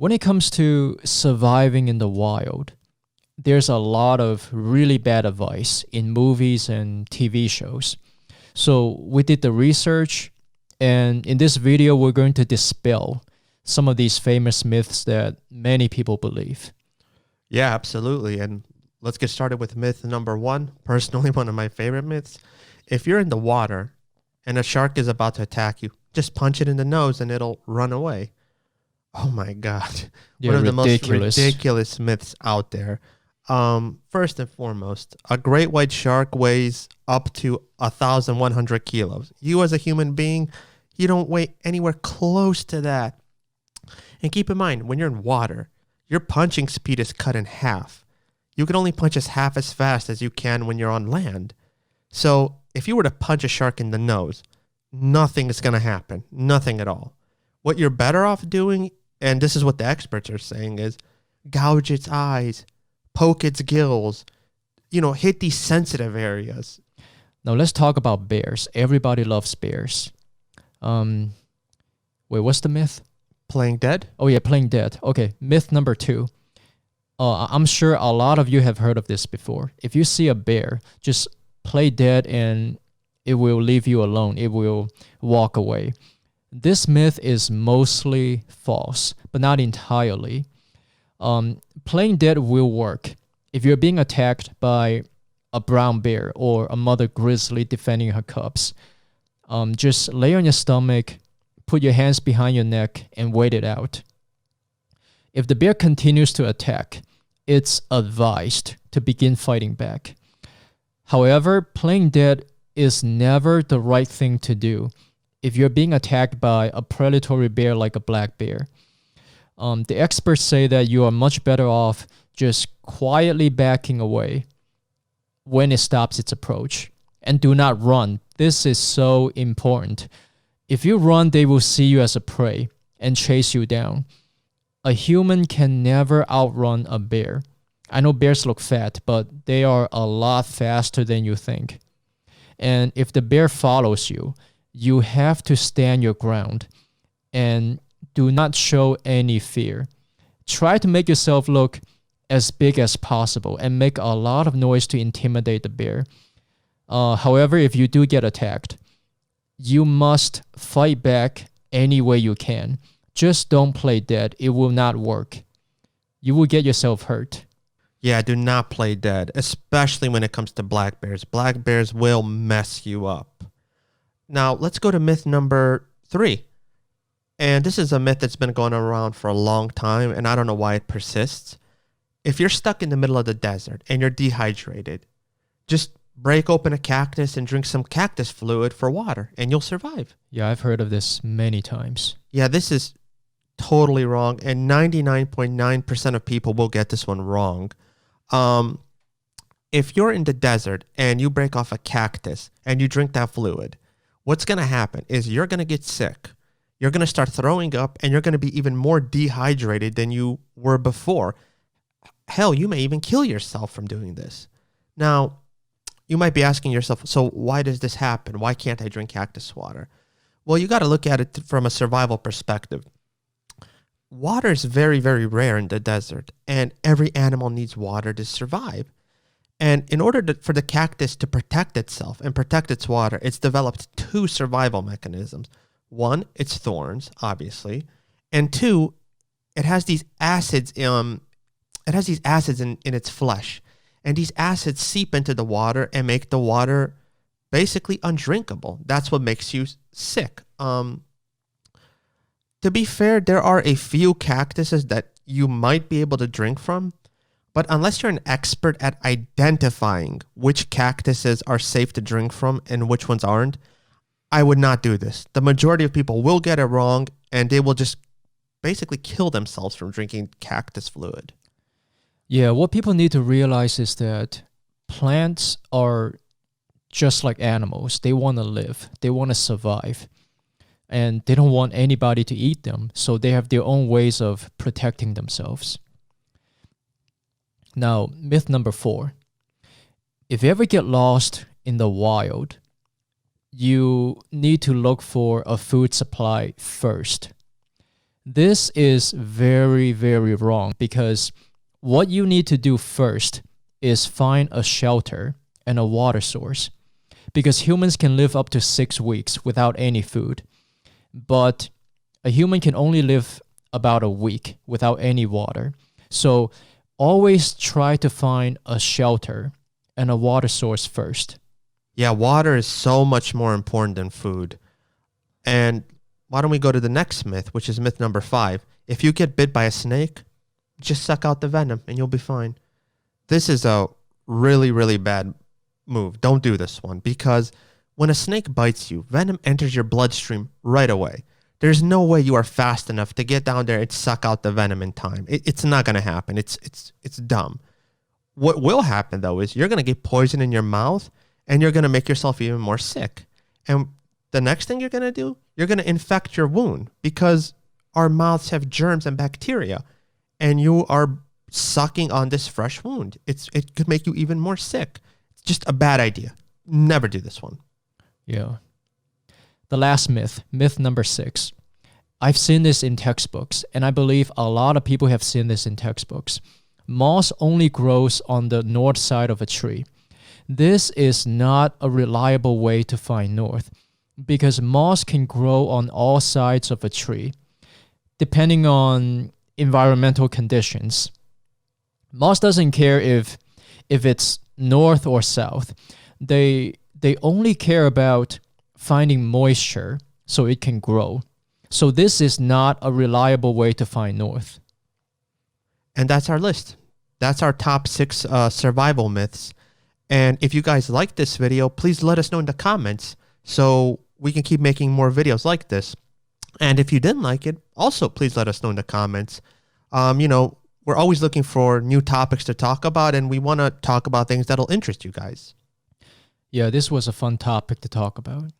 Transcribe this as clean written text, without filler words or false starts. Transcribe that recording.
When it comes to surviving in the wild, there's a lot of really bad advice in movies and TV shows. So we did the research, and in this video, we're going to dispel some of these famous myths that many people believe. Yeah, absolutely. And let's get started with myth number one. Personally, one of my favorite myths. If you're in the water and a shark is about to attack you, just punch it in the nose and it'll run away. Oh my God. Yeah, one of ridiculous. the most ridiculous myths out there. First and foremost, a great white shark weighs up to 1,100 kilos. You as a human being, you don't weigh anywhere close to that. And keep in mind, when you're in water, your punching speed is cut in half. You can only punch half as fast as you can when you're on land. So if you were to punch a shark in the nose, nothing is going to happen. Nothing at all. What you're better off doing, and this is what the experts are saying, is gouge its eyes, poke its gills, hit these sensitive areas. Now let's talk about bears. Everybody loves bears. Wait, what's the myth? Playing dead? Oh yeah, playing dead. Okay, myth number 2. I'm sure a lot of you have heard of this before. If you see a bear, just play dead and it will leave you alone. It will walk away. This myth is mostly false, but not entirely. Playing dead will work. If you're being attacked by a brown bear or a mother grizzly defending her cubs, just lay on your stomach, put your hands behind your neck, and wait it out. If the bear continues to attack, it's advised to begin fighting back. However, playing dead is never the right thing to do if you're being attacked by a predatory bear like a black bear. The experts say that you are much better off just quietly backing away when it stops its approach. And do not run. This is so important. If you run, they will see you as a prey and chase you down. A human can never outrun a bear. I know bears look fat, but they are a lot faster than you think. And if the bear follows you, you have to stand your ground and do not show any fear. Try to make yourself look as big as possible and make a lot of noise to intimidate the bear. However, if you do get attacked, you must fight back any way you can. Just don't play dead. It will not work. You will get yourself hurt. Yeah, do not play dead, especially when it comes to black bears. Black bears will mess you up. Now, let's go to myth number 3. And this is a myth that's been going around for a long time, and I don't know why it persists. If you're stuck in the middle of the desert and you're dehydrated, just break open a cactus and drink some cactus fluid for water, and you'll survive. Yeah, I've heard of this many times. Yeah, this is totally wrong, and 99.9% of people will get this one wrong. If you're in the desert and you break off a cactus and you drink that fluid, what's going to happen is you're going to get sick. You're going to start throwing up, and you're going to be even more dehydrated than you were before. Hell, you may even kill yourself from doing this. Now, you might be asking yourself, so why does this happen? Why can't I drink cactus water? Well, you got to look at it from a survival perspective. Water is very, very rare in the desert, and every animal needs water to survive. And in order for the cactus to protect itself and protect its water, it's developed 2 survival mechanisms. 1, its thorns, obviously, and 2, it has these acids. In its flesh, and these acids seep into the water and make the water basically undrinkable. That's what makes you sick. To be fair, there are a few cactuses that you might be able to drink from, but unless you're an expert at identifying which cactuses are safe to drink from and which ones aren't, I would not do this. The majority of people will get it wrong, and they will just basically kill themselves from drinking cactus fluid. Yeah, what people need to realize is that plants are just like animals. They want to live. They want to survive. And they don't want anybody to eat them. So they have their own ways of protecting themselves. Now, myth number 4. If you ever get lost in the wild, you need to look for a food supply first. This is very, very wrong because what you need to do first is find a shelter and a water source, because humans can live up to 6 weeks without any food, but a human can only live about a week without any water. So always try to find a shelter and a water source first. Yeah, water is so much more important than food. And why don't we go to the next myth, which is myth number 5. If you get bit by a snake, just suck out the venom and you'll be fine. This is a really, really bad move. Don't do this one, because when a snake bites you, venom enters your bloodstream right away. There's no way you are fast enough to get down there and suck out the venom in time. It's not going to happen. It's dumb. What will happen, though, is you're going to get poison in your mouth and you're going to make yourself even more sick. And the next thing you're going to do, you're going to infect your wound, because our mouths have germs and bacteria, and you are sucking on this fresh wound. It could make you even more sick. It's just a bad idea. Never do this one. Yeah. The last myth, myth number 6. I've seen this in textbooks, and I believe a lot of people have seen this in textbooks. Moss only grows on the north side of a tree. This is not a reliable way to find north, because moss can grow on all sides of a tree, depending on environmental conditions. Moss doesn't care if it's north or south. They only care about finding moisture so it can grow. So this is not a reliable way to find north. And that's our list. That's our top 6 survival myths. And if you guys like this video, please let us know in the comments so we can keep making more videos like this. And if you didn't like it, also please let us know in the comments. We're always looking for new topics to talk about, and we want to talk about things that'll interest you guys. Yeah, this was a fun topic to talk about.